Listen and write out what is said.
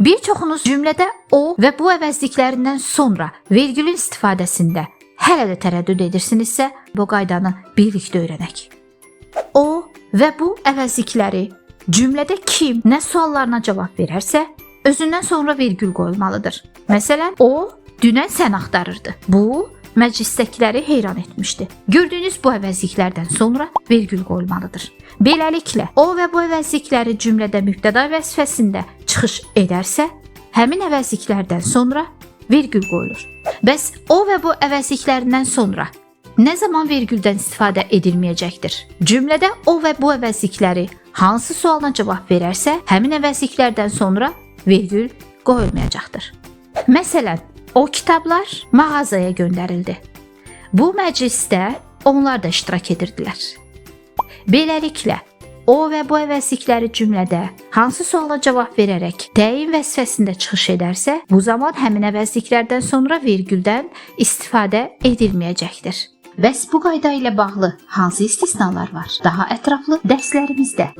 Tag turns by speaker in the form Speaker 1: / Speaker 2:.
Speaker 1: Bir çoxunuz cümlədə o və bu əvəzliklərindən sonra vergülün istifadəsində hələ də tərəddüd edirsinizsə, bu qaydanı birlikdə öyrənək. O və bu əvəzlikləri cümlədə kim nə suallarına cavab verərsə, özündən sonra vergül qoyulmalıdır. Məsələn, o dünən sən axtarırdı. Bu məclisdəkiləri heyran etmişdi. Gördüyünüz bu əvəzliklərdən sonra vergül qoyulmalıdır. Beləliklə, o və bu əvəzlikləri cümlədə mübtəda vəzifəsində çıxış edərsə, həmin əvəzliklərdən sonra vergül qoyulur. Bəs o və bu əvəzliklərindən sonra nə zaman vergüldən istifadə edilməyəcəkdir? Cümlədə o və bu əvəzlikləri hansı sualına cavab verərsə, həmin əvəzliklərdən sonra vergül qoyulmayacaqdır. Məsələn, o kitablar mağazaya göndərildi. Bu məclisdə onlar da iştirak edirdilər. Beləliklə, o və bu əvəzlikləri cümlədə hansı suala cavab verərək təyin vəzifəsində çıxış edərsə, bu zaman həmin əvəzliklərdən sonra vergüldən istifadə edilməyəcəkdir. Bəs bu qayda ilə bağlı hansı istisnalar var? Daha ətraflı dərslərimizdə.